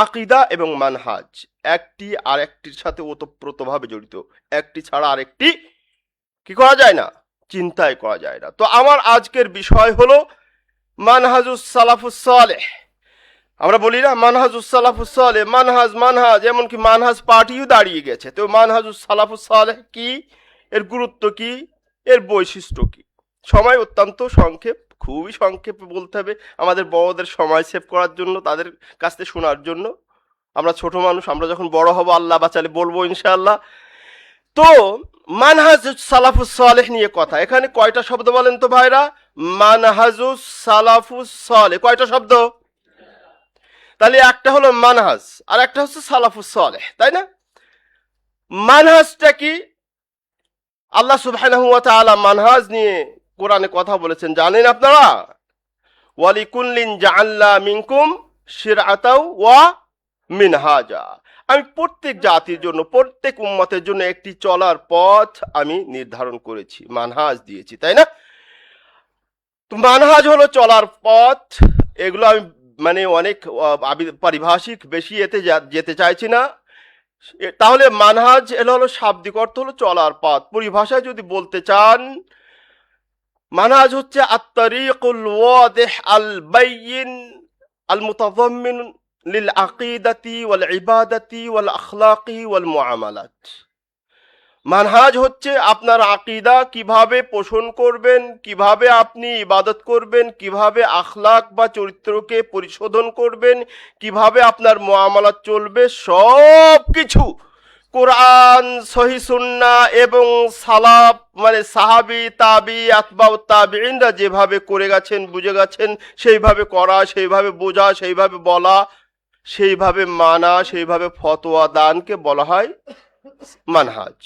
আকীদা এবং মানহাজ একটি আরেকটির সাথে ওতপ্রোতভাবে জড়িত। একটি ছাড়া আরেকটি কি করা যায় না, চিন্তাই করা যায় না। তো আমার আজকের বিষয় হলো মানহাজুস সালাফুস সালেহ। আমরা বলি না মানহাজুস সালাফুস সালেহ, মানহাজ, এমনকি মানহাজ পার্টিও দাঁড়িয়ে গেছে। তো মানহাজুস সালাফুস সালেহ কি, এর গুরুত্ব কি, এর বৈশিষ্ট্য কি? সময় অত্যন্ত সংক্ষেপ, খুবই সংক্ষেপে বলতে হবে আমাদের বড়দের সময় সেভ করার জন্য, তাদের কাছ থেকে শোনার জন্য। আমরা ছোট মানুষ, আমরা যখন বড় হব আল্লাহ বাঁচালে বলবো ইনশাআল্লাহ। তো মানহাজুস সালাফুস সালেহ নিয়ে কথা। এখানে কয়টা শব্দ বলেন তো ভাইরা? মানহাজুস সালাফুস সালেহ কয়টা শব্দ? তাহলে একটা হলো মানহাজ আর একটা হচ্ছে সালাফুস সালেহ, তাই না? মানহাজটা কি? আল্লাহ সুবহানাহু ওয়া তাআলা মানহাজ নিয়ে কোরআনে কথা বলেছেন, জানেন আপনারা? ওয়ালিকুল্লিন জাআলনা মিনকুম শিরআতাও ওয়া মিনহাজা। আমি প্রত্যেক জাতির জন্য, প্রত্যেক উম্মতের জন্য একটি চলার পথ আমি নির্ধারণ করেছি, মানহাজ দিয়েছি, তাই না? তো মানহাজ হলো চলার পথ। এগুলো আমি মানে অনেক পারিভাষিক, বেশি এতে যেতে চাইছি না। তাহলে মানহাজ এলো হলো শাব্দিক অর্থ হলো চলার পথ। পরিভাষায় যদি বলতে চান, মানহাজ হচ্ছে আত-তারিকুল ওয়াদিহ আল বাইয়িন আল মুতাযাম্মিন লিল আকিদাতি ওয়াল ইবাদাতি ওয়াল আখলাকি ওয়াল মুআমালাত। মানহাজ হচ্ছে আপনার আকিদা কিভাবে পোষণ করবেন, কিভাবে আপনি ইবাদত করবেন, কিভাবে আখলাক বা চরিত্রকে পরিশোধন করবেন, কিভাবে আপনার মুআমালাত চলবে, সব কিছু কোরআন, সহিহ সুন্নাহ এবং সালাফ মানে সাহাবী, তাবি, আতবাউ তাবিঈনরা যেভাবে করে গেছেন, বুঝে গেছেন, সেইভাবে করা, সেইভাবে বোঝা, সেইভাবে বলা, সেইভাবে মানা, সেইভাবে ফতোয়া দানকে বলা হয় মানহাজ।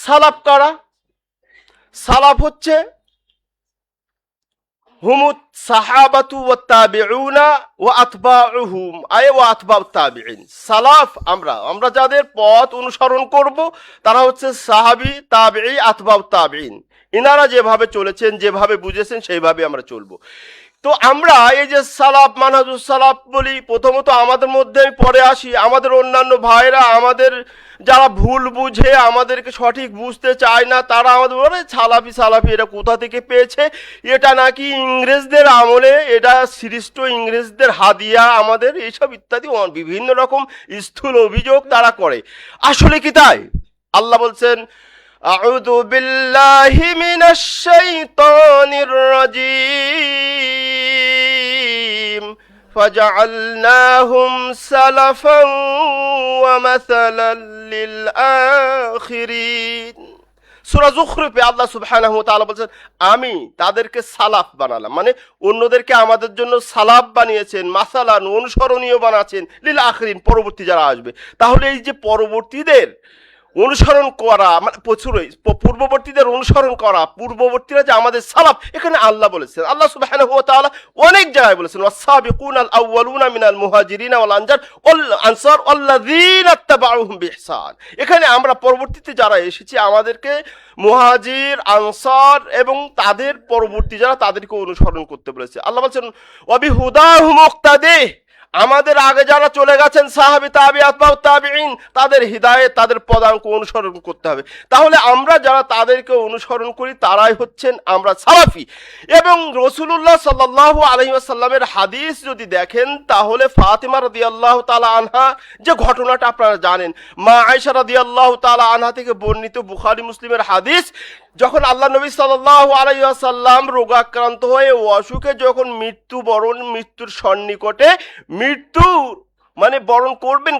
সালাফ কারা? সালাফ হচ্ছে হুমুত সাহাবাতু ওয়াত তাবিউনা ওয়া আতবাউহুম ওয়া আতবাউ তাবিঈন। সালাফ আমরা যাদের পথ অনুসরণ করব তারা হচ্ছে সাহাবী, তাবিঈ, আতবাউ তাবিঈন। ইনারা যেভাবে চলেছেন, যেভাবে বুঝেছেন, সেইভাবে আমরা চলবো। তো আমরা এই যে সালাফ, মানহাজুস সালাফ বলি, প্রথমত আমাদের মধ্যে পরে আসি, আমাদের অন্যান্য ভাইরা, আমাদের যারা ভুল বুঝে আমাদেরকে সঠিক বুঝতে চায় না, তারা আমাদের বলে সালাফি এটা কোথা থেকে পেয়েছে, এটা নাকি ইংরেজদের আমলে, এটা সৃষ্ট ইংরেজদের হাদিয়া আমাদের, এইসব ইত্যাদি বিভিন্ন রকম স্থূল অভিযোগ তারা করে। আসলে কি তাই? আল্লাহ বলছেন, আউযু বিল্লাহি মিনাশ শাইতানির রাজীম ফাজআলনাহুম সালাফান ওয়া মাসালাল লিল আখিরিন। সূরা যুখরুফে আল্লাহ সুবহানাহু ওয়া তাআলা বলেন, আমি তাদেরকে সালাফ বানালাম, মানে অন্যদেরকে আমাদের জন্য সালাফ বানিয়েছেন, মাসালান অনুসরণীয় বানাচ্ছেন, লিল আখিরিন পরবর্তী যারা আসবে। তাহলে এই যে পরবর্তীদের অনুসরণ করা, মানে পূর্ববর্তীদের অনুসরণ করা, পূর্ববর্তীরা যে আমাদের সালাফ, এখানে আল্লাহ বলেছেন, আল্লাহ সুবহানাহু ওয়া তাআলা অনেক জায়গায় বলেছেন, ওয়াস-সাবিকুনাল আউওয়ালুনা মিনাল মুহাজিরিনা ওয়াল আনসার আল্লাযীনা ইত্তাবাউহুম বিইহসান। এখানে আমরা পরবর্তীতে যারা এসেছি, আমাদেরকে মুহাজির, আনসার এবং তাদের পরবর্তী যারা, তাদেরকে অনুসরণ করতে বলেছে। আল্লাহ বলেছেন, ওয়া বিহুদাহুম মুক্তাদি। আমাদের আগে যারা চলে গেছেন সাহাবী, তাবি, আতবাউ তাবিঈন, তাদের হিদায়াত, তাদের পদাঙ্ক অনুসরণ করতে হবে। তাহলে আমরা যারা তাদেরকে অনুসরণ করি তারাই হচ্ছেন আমরা সালাফি। এবং রাসূলুল্লাহ সাল্লাল্লাহু আলাইহি ওয়াসাল্লামের হাদিস যদি দেখেন, তাহলে ফাতিমা রাদিয়াল্লাহু তাআলা আনহা যে ঘটনাটা আপনারা জানেন, মা আয়েশা রাদিয়াল্লাহু তাআলা আনহা থেকে বর্ণিত বুখারী মুসলিমের হাদিস, যখন আল্লাহ নবী সাল্লাল্লাহু আলাইহি ওয়াসাল্লাম রোগাক্রান্ত হয়ে অসুখে যখন মৃত্যুর সন্নিকটে, মৃত্যু মানে বরণ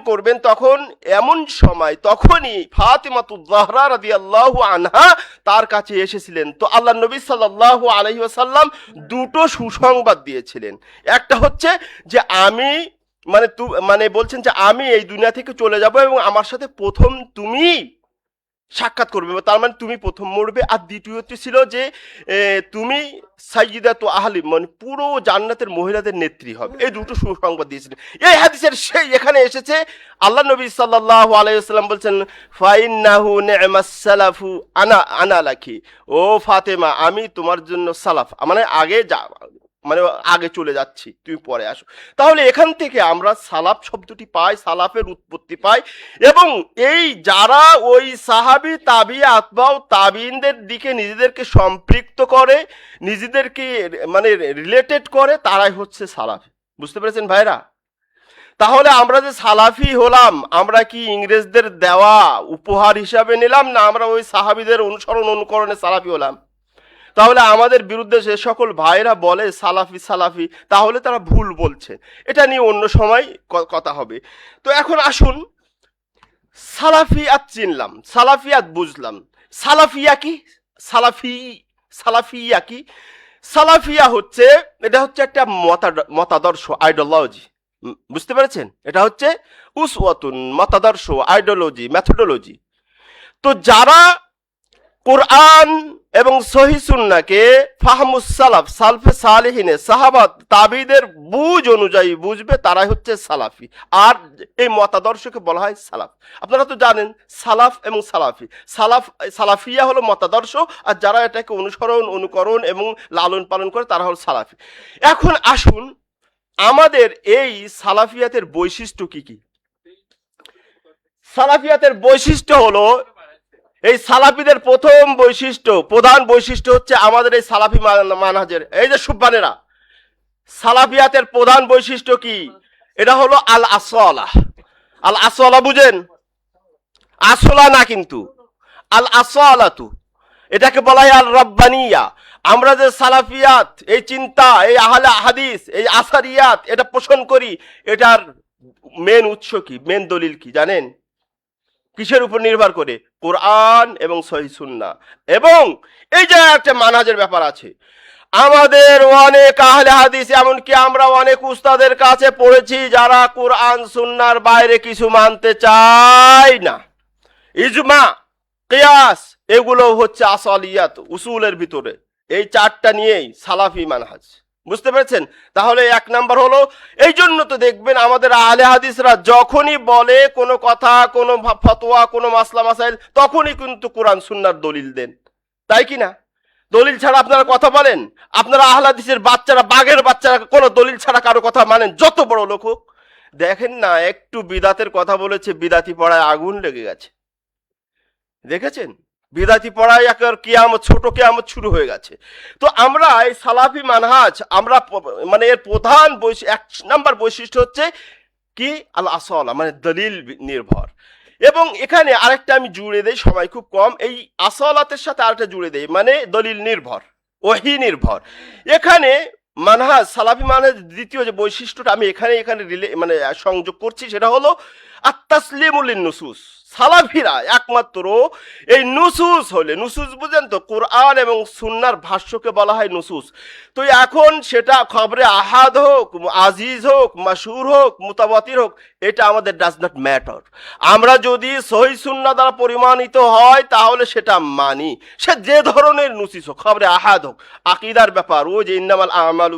করবেন, তখন এমন সময়, তখনই ফাতিমাতুজ জাহরা রাদিয়াল্লাহু আনহা তার কাছে এসেছিলেন। তো আল্লাহ নবী সাল্লাল্লাহু আলাইহি ওয়াসাল্লাম দুটো সুসংবাদ দিয়েছিলেন। একটা হচ্ছে যে আমি মানে বলছেন যে আমি এই দুনিয়া থেকে চলে যাব এবং আমার সাথে প্রথম তুমি সাক্ষাৎ করবে, তার মানে তুমি প্রথম মরবে। আর দ্বিতীয়টি ছিল যে তুমি সাইয়্যিদাতু আহলি, মানে পুরো জান্নাতের মহিলাদের নেত্রী হবে। এই দুটো সুসংবাদ দিয়েছিলেন। এই হাদিসের সেই এখানে এসেছে, আল্লাহ নবী সাল্লাল্লাহু আলাইহি ওয়াসাল্লাম বলছেন, ফাইন্নাহু নি'মাস সালাফু আনা লাকি। ও ফাতেমা, আমি তোমার জন্য সালাফ, মানে আগে যা মানে আগে চলে যাচ্ছি, তুমি পরে আসো। তাহলে এখান থেকে আমরা সালাফ শব্দটি পাই, সালাফের উৎপত্তি পাই। এবং এই যারা ওই সাহাবী তাবি আতবাউ তাবিনদের দিকে নিজেদেরকে সম্পৃক্ত করে, নিজেদেরকে মানে রিলেটেড করে, তারাই হচ্ছে সালাফি। বুঝতে পেরেছেন ভাইরা? তাহলে আমরা যে সালাফি হলাম, আমরা কি ইংরেজদের দেওয়া উপহার হিসাবে নিলাম, না আমরা ওই সাহাবীদের অনুসরণ অনুকরণে সালাফি হলাম? তাহলে আমাদের বিরুদ্ধে যে সকল ভাইরা বলে সালাফি সালাফি, তাহলে তারা ভুল বলছে। এটা নিয়ে অন্য সময় কথা হবে। তো এখন আসুন, সালাফিয়াত চিনলাম, সালাফিয়াত বুঝলাম, সালাফিয়া কি? সালাফিয়া কি? সালাফিয়া হচ্ছে, এটা হচ্ছে একটা মতাদর্শ, আইডিওলজি। বুঝতে পেরেছেন? এটা হচ্ছে উসওয়াতুন, মতাদর্শ, আইডিওলজি, মেথোডোলজি। তো যারা কোরআন এবং সহি সুন্নাহকে ফাহমুস সালাফ, সালফে সালেহিনে, সাহাবাত তাবিদের বুঝ অনুযায়ী বুঝবে, তারাই হচ্ছে সালাফি। আর এই মতাদর্শকে বলা হয় সালাফ। আপনারা তো জানেন সালাফ এবং সালাফি। সালাফিয়া হলো মতাদর্শ, আর যারা এটাকে অনুসরণ অনুকরণ এবং লালন পালন করে তারা হলো সালাফি। এখন আসুন, আমাদের এই সালাফিয়াতের বৈশিষ্ট্য কি কি? সালাফিয়াতের বৈশিষ্ট্য হলো, এই সালাফিদের প্রথম বৈশিষ্ট্য, প্রধান বৈশিষ্ট্য হচ্ছে আমাদের এই সালাফি মানহাজের, এই যে সুবহানেরা, সালাফিয়াতের প্রধান বৈশিষ্ট্য কি? এটা হলো আল আসলা। আল আসলা বুঝেন? আসলা না কিন্তু, আল আসলাতু, এটাকে বলা হয় আল রব্বানিয়া। আমরা যে সালাফিয়াত, এই চিন্তা, এই আহলে হাদিস, এই আসারিয়াত এটা পোষণ করি, এটার মেন উৎস কি, মেন দলিল কি জানেন? কিসের উপর নির্ভর করে? কোরআন এবং সহিহ সুন্নাহ। এবং এই যে একটা মানহাজের ব্যাপার আছে, আমাদের অনেক আহলে হাদিস, এমনকি আমরা অনেক উস্তাদের কাছে পড়েছি যারা কোরআন সুন্নাহর বাইরে কিছু মানতে চায় না। ইজমা, কিয়াস, এগুলো হচ্ছে আসলিয়াত, উসুলের ভিতরে। এই চারটা নিয়েই সালাফি মানহাজ। বুঝতে পেরেছেন? তাহলে এক নাম্বার হলো, এই জন্য তো দেখবেন আমাদের আহলে হাদিসরা যখনই বলে কোনো কথা, কোনো ফতোয়া, কোনো মাসলা মাসাইল, তখনই কিন্তু কোরআন সুন্নাহর দলিল দেন। তাই কি না? দলিল ছাড়া আপনারা কথা বলেন? আপনারা আহলে হাদিসের বাচ্চারা, বাঘের বাচ্চারা কোনো দলিল ছাড়া কারো কথা মানেন, যত বড় লোক হোক? দেখেন না, একটু বিদাতের কথা বলেছে, বিদাতি পড়ায় আগুন লেগে গেছে। দেখেছেন? বিদাতি পড়ায় একের কিয়ামত, ছোট কিয়ামত শুরু হয়ে গেছে। তো আমরা এই সালাফি মানহাজ, আমরা মানে এর প্রধান এক নাম্বার বৈশিষ্ট্য হচ্ছে কি? আল আসলা, মানে দলিল নির্ভর। এবং এখানে আরেকটা আমি জুড়ে দেই, সময় খুব কম, এই আসলাতের সাথে আরেকটা জুড়ে দেই, মানে দলিল নির্ভর, ওহী নির্ভর। এখানে মানহাজ, সালাফি মানহাজ দ্বিতীয় যে বৈশিষ্ট্যটা আমি এখানে মানে সংযোগ করছি, সেটা হলো আত-তাসলিমুল লিন-নুসুস। সালাফিরা একমাত্র এই নুসুস হলে, নুসুস বুঝেন তো, কোরআন এবং সুন্নাহর ভাষ্যকে বলা হয় নুসুস। তো এখন সেটা খবরে আহাদ হোক, আজিজ হোক, মাশহুর হোক, মুতাওয়াতির হোক, এটা আমাদের ডাজ নট ম্যাটার। আমরা যদি সহিহ সুন্নাহ দ্বারা পরিমাণিত হয় তাহলে সেটা মানি, সে যে ধরনের নুসুস হোক, খবরে আহাদ হোক। আকীদার ব্যাপার, ও যে ইন্নামাল আমালু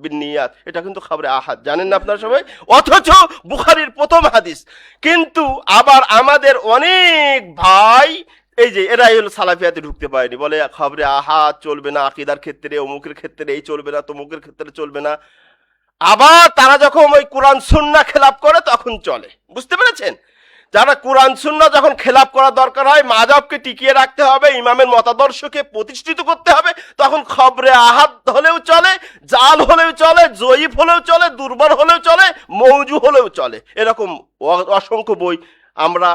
বিন্নিয়াত, এটা কিন্তু খবরে আহাদ, জানেন না আপনারা সবাই? অথচ বুখারীর প্রথম হাদিস। কিন্তু আবার আমাদের অনেক ভাই এই যে এরাই হলো সালাফিয়াতে ঢুকতে পারেনি, বলে খবরে আহাদ চলবে না, আকীদার ক্ষেত্রে, অমুকের ক্ষেত্রে এই চলবে না, তমুকের ক্ষেত্রে চলবে না। আবার তারা যখন ওই কোরআন সুন্নাহ খেলাপ করে তখন চলে। বুঝতে পেরেছেন? যারা কোরআন সুন্নাহ যখন খেলাপ করা দরকার হয়, মাযহাবকে টিকিয়ে রাখতে হবে, ইমামের মতাদর্শকে প্রতিষ্ঠিত করতে হবে, তখন খবরে আহাদ হলেও চলে, জাল হলেও চলে, জয়ীফ হলেও চলে, দুর্বল হলেও চলে, মৌজু হলেও চলে। এরকম অসংখ্য বই আমরা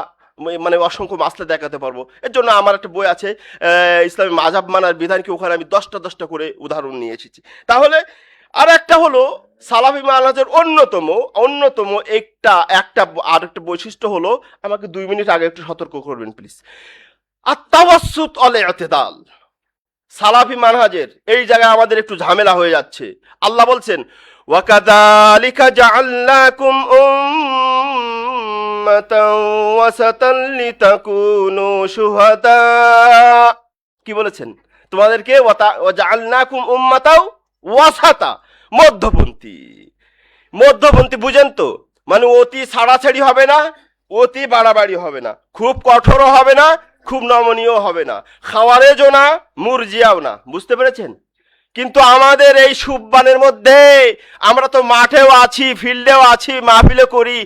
মানে অসংখ্য মাসলা দেখাতে পারবো। এর জন্য আমার একটা বই আছে, ইসলামী মাযহাব মানার বিধান কি, ওখানে আমি 10টা করে উদাহরণ নিয়ে এসেছি। তাহলে আর একটা হলো সালাফি মানহাজের অন্যতম আরেকটা বৈশিষ্ট্য হলো, আমাকে 2 মিনিট আগে একটু সতর্ক করবেন প্লিজ, আত-তাওয়াসসুত ওয়াল ইতিদাল। সালাফি মানহাজের এই জায়গায় আমাদের একটু ঝামেলা হয়ে যাচ্ছে। আল্লাহ বলছেন, ওয়া কাযালিকা জাআলনাকুম উম্মাতান ওয়াসাতান লিতাকুনু শুহাদা। কি বলেছেন? তোমাদেরকে ওয়া জাআলনাকুম উম্মাতাও ওয়াসাতা, মধ্যপন্থী। মধ্যপন্থী বুঝেন তো, মানে অতি ছাড়াছাড়ি হবে না, অতি বাড়াবাড়ি হবে না, খুব কঠোরও হবে না, খুব নমনীয় হবে না, খাওয়ারেজও না, মুরজিয়াও না। বুঝতে পেরেছেন? কিন্তু আমাদের এই সুববানের মধ্যে আমরা তো মাঠেও আছি, ফিল্ডেও আছি, মাহফিলে করি,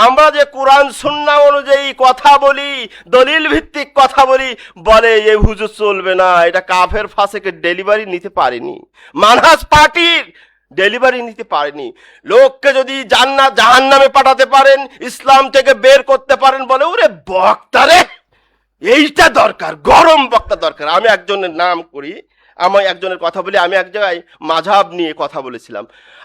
আমরা যে কোরআন সুন্নাহ অনুযায়ী কথা বলি, দলিল ভিত্তিক কথা বলি, বলে এই হুজুর চলবে না, এটা কাফের ফাসেকের ডেলিভারি নিতে পারেনি, মানহাজ পার্টির ডেলিভারি নিতে পারেনি। লোককে যদি জান্নাত জাহান্নামে পাঠাতে পারেন, ইসলাম থেকে বের করতে পারেন, বলে ওরে বক্তারে এইটা দরকার, গরম বক্তা দরকার। আমি একজনের নাম করি, আমি একজনের কথা বলি, আমি এক জায়গায় মাঝহাব নিয়ে কথা বলেছিলাম।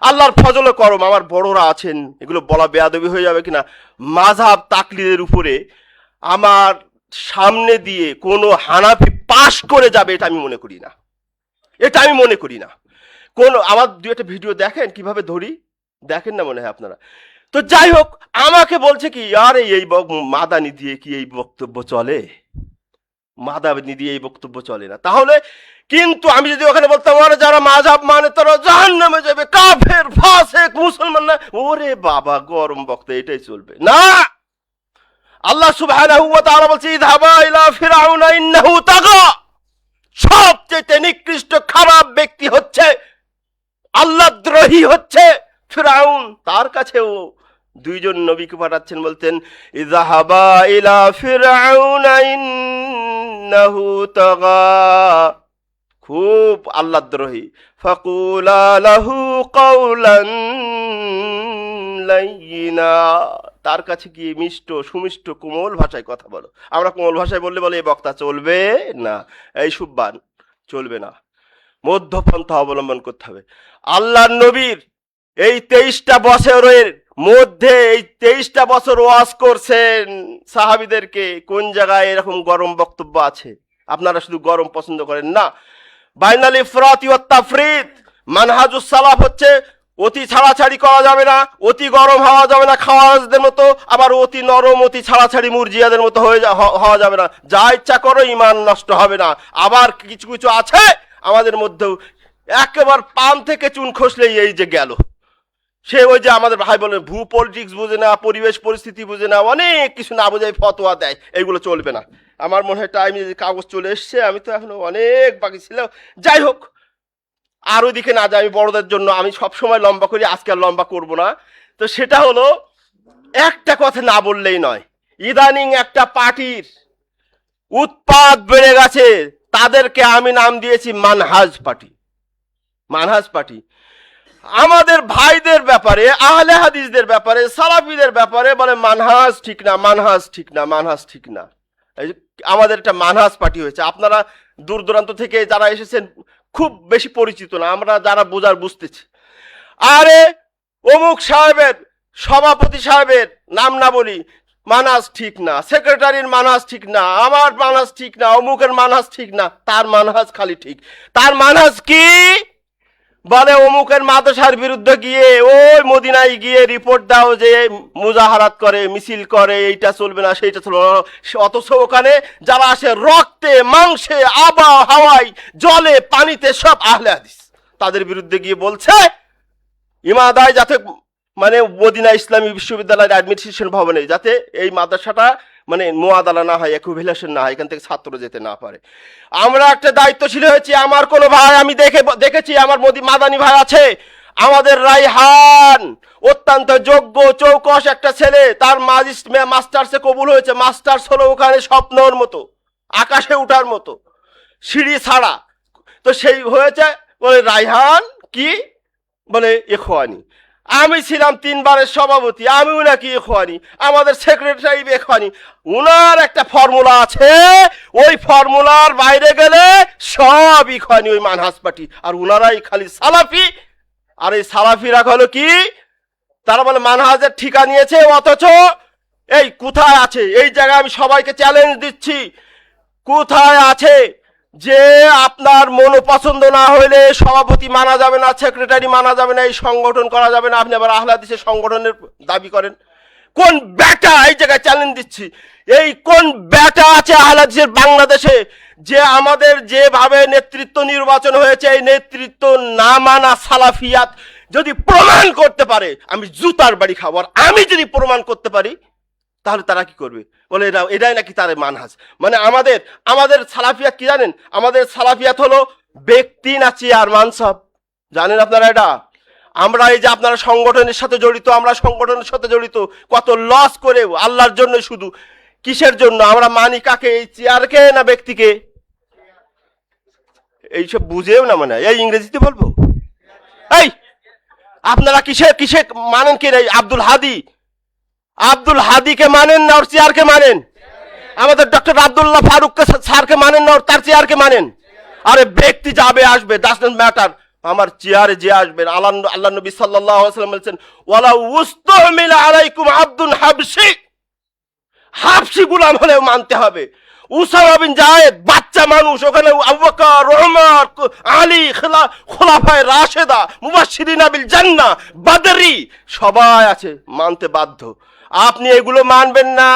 আল্লাহর ফজলে করম, আমার বড়রা আছেন, এগুলো বলা বেয়াদবি হয়ে যাবে কিনা, মাঝহাব তাকলিদের উপরে আমার সামনে দিয়ে কোনো হানাফি পাশ করে যাবে এটা আমি মনে করি না, এটা আমি মনে করি না। কোন আমার দু একটা ভিডিও দেখেন কিভাবে ধরি, দেখেন না মনে হয় আপনারা। তো যাই হোক, আমাকে বলছে কি আরে এই মাদানি দিয়ে কি এই বক্তব্য চলে, মাদানি দিয়ে এই বক্তব্য চলে না। তাহলে কিন্তু আমি যদি ওখানে বলতাম আরে যারা মাযহাব মানে তারা জাহান্নামে যাবে, কাফের ফাসিক মুসলমান না, ওরে বাবা গরম বক্তা, এটাই চলবে না। আল্লাহ সুবহানাহু ওয়া তাআলা বলছে ইযহাবা ইলা ফিরআউনা ইন্নাহু তাগা, সবচেয়ে নিকৃষ্ট খারাপ ব্যক্তি হচ্ছে, আল্লাহদ্রোহী হচ্ছে ফিরআউন। তার কাছেও দুইজন নবীকে পাঠাচ্ছেন, বলতেন ইযহাবা ইলা ফিরআউনা ইন্নাহু তাগা, খুব আল্লাহদ্রোহী, ফাকুলা লাহু কাওলান লাইয়িনা, তার কাছে গিয়ে মিষ্ট সুমিষ্ট কোমল ভাষায় কথা বলো। আমরা কোমল ভাষায় বললে বলে এই বক্তা চলবে না, এই সুববান চলবে না, মধ্যপন্থা অবলম্বন করতে হবে। আল্লাহর নবীর এই 23টা বছরের মধ্যে এই 23টা বছর ওয়াজ করছেন সাহাবীদেরকে, কোন জায়গায় এরকম গরম বক্তব্য আছে? আপনারা শুধু গরম পছন্দ করেন না, বাইনাল ইফরাত ওয়াত তাফরিত, মানহাজুস সালাফ হচ্ছে অতি ছাড়াছাড়ি করা যাবে না, অতি গরম হওয়া যাবে না খাওয়াজদের মতো, আবার অতি নরম অতি ছাড়াছাড়ি মুরজিয়াদের মতো হওয়া যাবে না, যা ইচ্ছা করো ইমান নষ্ট হবে না। আবার কিছু কিছু আছে আমাদের মধ্যেও একেবারে পান থেকে চুন খসলেই এই যে গেল, সে ওই যে আমাদের ভাই বলে ভূ পলিটিক্স বুঝে না, পরিবেশ পরিস্থিতি বুঝে না, অনেক কিছু না বুঝে ফতোয়া দেয়, এইগুলো চলবে না। আমার মনে হয় টাইম কাগজ চলে এসছে, আমি তো এখনো অনেক বাকি ছিল। যাই হোক, আর ওইদিকে না যাই, আমি বড়দের জন্য আমি সবসময় লম্বা করি, আজকে আর লম্বা করবো না। তো সেটা হলো, একটা কথা না বললেই নয়, ইদানিং একটা পার্টির উৎপাত বেড়ে গেছে, তাদেরকে আমি নাম দিয়েছি মানহাজ পার্টি। মানহাজ পার্টি আমাদের ভাইদের ব্যাপারে, আহলে হাদিসদের ব্যাপারে, সালাফিদের ব্যাপারে বলে মানহাজ ঠিক না, মানহাজ ঠিক না, মানহাজ ঠিক না। আমাদের একটা মানহাজ পার্টি হয়েছে। আপনারা দূর দূরান্ত থেকে যারা এসেছেন খুব বেশি পরিচিত না, আমরা যারা বোঝার বুঝতেছি। আরে অমুক সাহেবের, সভাপতি সাহেবের নাম না বলি, মানহাজ ঠিক না, সেক্রেটারির মানহাজ ঠিক না, আমার মানহাজ ঠিক না, অমুকের মানহাজ ঠিক না, তার মানহাজ খালি ঠিক। তার মানহাজ কি? বলে অমুকের মাদ্রাসার বিরুদ্ধে গিয়ে ওই মদিনায় গিয়ে রিপোর্ট দাও যে মুজাহারাত করে, মিছিল করে, এইটা চলবে না, সেইটা চলবে না। অথচ ওখানে যারা আসে রক্তে মাংসে হাওয়ায় জলে পানিতে সব আহলে হাদিস, তাদের বিরুদ্ধে গিয়ে বলছে ইমাদায় যাতে মানে মদিনা ইসলামী বিশ্ববিদ্যালয়ের অ্যাডমিনিস্ট্রেশন ভবনে যাতে এই মাদ্রাসাটা মানে মোয়াদালা না হয়, একুভিলেশন না হয়, এখান থেকে ছাত্র যেতে না পারে। আমরা একটা দায়িত্বশীল হয়েছি। আমার কোনো ভাই আমি দেখেছি, আমার মাদানী ভাই আছে, আমাদের রাইহান অত্যন্ত যোগ্য চৌকস একটা ছেলে, তার মাস্টার্সে কবুল হয়েছে, মাস্টার্স হলো ওখানে স্বপ্নর মতো, আকাশে উঠার মতো, সিঁড়ি ছাড়া। তো সেই হয়েছে, বলে রাইহান কি বলে ইখওয়ানি। আমি ছিলাম 3 বারের সভাপতি, আমিও নাকি ইখওয়ানি, আমাদের সেক্রেটারি ইখওয়ানি। উনার একটা ফর্মুলা আছে, ওই ফর্মুলার বাইরে গেলে সব ইখওয়ানি, ওই মানহাজ পার্টি। আর উনারাই খালি সালাফি। আর এই সালাফিরা হলো কি, তারা বলে মানহাজের ঠিকা নিয়েছে, অথচ এই কোথায় আছে? এই জায়গায় আমি সবাইকে চ্যালেঞ্জ দিচ্ছি, কোথায় আছে যে আপনার মনোপছন্দ না হইলে সভাপতি মানা যাবে না, সেক্রেটারি মানা যাবে না, এই সংগঠন করা যাবে না, আপনি আবার আহলে হাদিসের সংগঠনের দাবি করেন? কোন ব্যাটা, এই জায়গায় চ্যালেঞ্জ দিচ্ছি, এই কোন ব্যাটা আছে আহলে হাদিসের বাংলাদেশে যে আমাদের যেভাবে নেতৃত্ব নির্বাচন হয়েছে, এই নেতৃত্ব না মানা সালাফিয়াত যদি প্রমাণ করতে পারে, আমি জুতার বাড়ি খাবো। আর আমি যদি প্রমাণ করতে পারি, তাহলে তারা কি করবে? বলে এটাই নাকি তার মানহাজ। মানে আমাদের সালাফিয়াত কি জানেন? আমাদের সালাফিয়াত হলো ব্যক্তি না চেয়ার মানসাব? জানেন আপনারা এটা? আমরা এই যে আপনারা সংগঠনের সাথে জড়িত, আমরা সংগঠনের সাথে জড়িত, কত লস করে আল্লাহর জন্য, শুধু কিসের জন্য আমরা মানি? কাকে? এই চেয়ারকে না ব্যক্তিকে? এইসব বুঝেও না মানে, এই ইংরেজিতে বলবো? এই আপনারা কিসে কিসে মানেন? কে আব্দুল হাদিকে মানেন না ওর চেয়ারকে মানেন? আমাদের ডক্টর আব্দুল্লাহ ফারুক স্যারকে মানেন না ওর তার চেয়ারকে মানেন? আরে ব্যক্তি যাবে আসবে, ডাজন্ট ম্যাটার, আমার চেয়ারে যে আসবেন। আল্লাহ নবী সাল্লাল্লাহু আলাইহি ওয়াসাল্লাম বলেছেন, ওয়ালা উস্তুমিলা আলাইকুম আব্দুন হাবশি, হাবশি গোলাম হলেও মানতে হবে। উসামা বিন জায়েদ বাচ্চা মানুষ, ওখানে আবু বকর, ওমর, আলী, খোলাফায়ে রাশেদা, মুবাশশিরিনা বিল জান্নাহ, বদরি সবাই আছে, মানতে বাধ্য। আপনি এগুলো মানবেন না,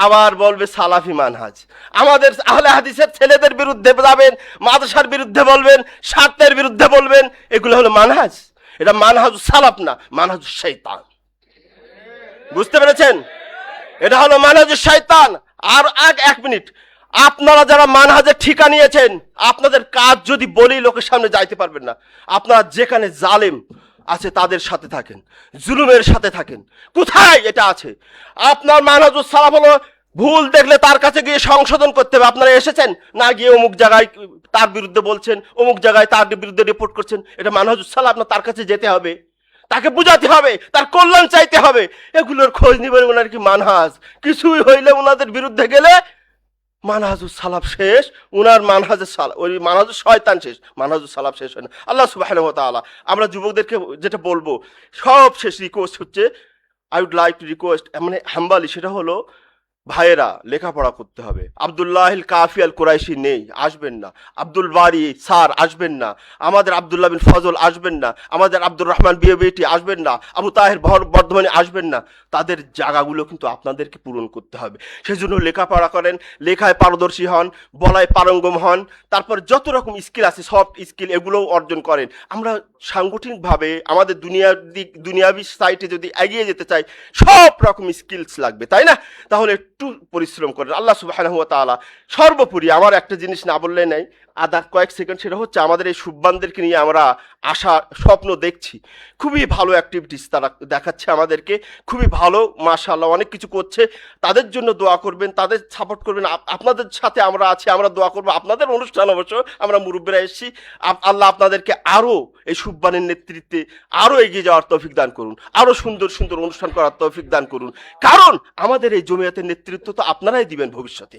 আবার বলবে সালাফি মানহাজ। আমাদের আহলে হাদিসের ছেলেদের বিরুদ্ধে যাবেন, মাদ্রাসার বিরুদ্ধে বলবেন, স্বার্থের বিরুদ্ধে বলবেন, এগুলো হলো মানহাজ? এটা মানহাজ সালাফ না, মানহাজ শয়তান। বুঝতে পেরেছেন? এটা হলো মানহাজ শয়তান। আর এক মিনিট, আপনারা যারা মানহাজের ঠিকা নিয়েছেন, আপনাদের কাজ যদি বলি লোকের সামনে যাইতে পারবেন না। আপনারা যেখানে জালেম আছে তাদের সাথে থাকেন, জুলুমের সাথে থাকেন, কোথায় এটা আছে? আপনার মানহাজুস সালাফ হলো ভুল দেখলে তার কাছে গিয়ে সংশোধন করতে হবে। আপনারা এসেছেন না গিয়ে অমুক জায়গায় তার বিরুদ্ধে বলছেন, অমুক জায়গায় তার বিরুদ্ধে রিপোর্ট করছেন, এটা মানহাজুস সালাফ না? তার কাছে যেতে হবে, তাকে বুঝাতে হবে, তার কল্যাণ চাইতে হবে। এগুলোর খোঁজ নিবেন ওনার কি মানহাজ? কিছুই হইলে ওনাদের বিরুদ্ধে গেলে মানহাজুস সালাফ শেষ, উনার মানহাজের সালাফ, ওই মানহাজুস শয়তান শেষ, মানহাজুস সালাফ শেষ হয় না। আল্লাহ সুবহানাহু ওয়া তাআলা, আমরা যুবকদেরকে যেটা বলবো, সব শেষ রিকোয়েস্ট হচ্ছে, I would like to request, মানে হাম্বালি, সেটা হলো ভাইয়েরা লেখাপড়া করতে হবে। আব্দুল্লাহিল কাফি আল কুরাইশি নেই, আসবেন না। আব্দুল বারি স্যার আসবেন না। আমাদের আব্দুল্লাহ বিন ফজল আসবেন না। আমাদের আব্দুর রহমান বিয়েবেটি আসবেন না। আবু তাহের বর্ধমানে আসবেন না। তাদের জায়গাগুলো কিন্তু আপনাদেরকে পূরণ করতে হবে। সেজন্য লেখাপড়া করেন, লেখায় পারদর্শী হন, বলায় পারঙ্গম হন, তারপর যত রকম স্কিল আছে সফট স্কিল এগুলোও অর্জন করেন। আমরা সাংগঠনিকভাবে আমাদের দুনিয়াবি সাইটে যদি এগিয়ে যেতে চাই, সব রকম স্কিলস লাগবে, তাই না? তাহলে একটু পরিশ্রম করেন। আল্লাহ সুবহানাহু ওয়া তাআলা সর্বোপরি, আমার একটা জিনিস না বললে নাই, আধা কয়েক সেকেন্ড, সেটা হচ্ছে আমাদের এই সুব্বানদেরকে নিয়ে আমরা আশা স্বপ্ন দেখছি। খুবই ভালো অ্যাক্টিভিটিস তারা দেখাচ্ছে আমাদেরকে, খুবই ভালো, মাশাআল্লাহ, অনেক কিছু করছে। তাদের জন্য দোয়া করবেন, তাদের সাপোর্ট করবেন। আপনাদের সাথে আমরা আছি, আমরা দোয়া করবো। আপনাদের অনুষ্ঠান অবশ্য আমরা মুরব্বীরা এসেছি। আল্লাহ আপনাদেরকে আরও এই সুব্বানের নেতৃত্বে আরও এগিয়ে যাওয়ার তৌফিক দান করুন, আরও সুন্দর সুন্দর অনুষ্ঠান করার তৌফিক দান করুন। কারণ আমাদের এই জমিয়তের নেতৃত্ব তো আপনারাই দিবেন ভবিষ্যতে,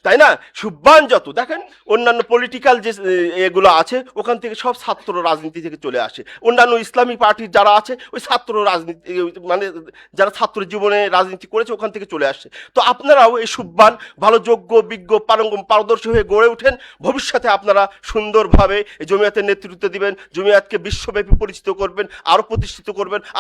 তাই না? সুব্বান যত দেখেন, অন্যান্য পলিটিক্যাল যে এগুলো আছে ওখান থেকে সব ছাত্র রাজনীতি থেকে চলে আসে। অন্যান্য ইসলামী পার্টির যারা আছে ওই ছাত্র রাজনীতি, মানে যারা ছাত্র জীবনে রাজনীতি করেছে ওখান থেকে চলে আসছে। তো আপনারাও এই সুব্বান ভালো, যোগ্য, বিজ্ঞ, পারঙ্গম, পারদর্শী হয়ে গড়ে ওঠেন। ভবিষ্যতে আপনারা সুন্দরভাবে এই জমিয়তের নেতৃত্ব দিবেন, জমিয়তকে বিশ্বব্যাপী পরিচিত করবেন, আরও প্রতিষ্ঠিত করবেন।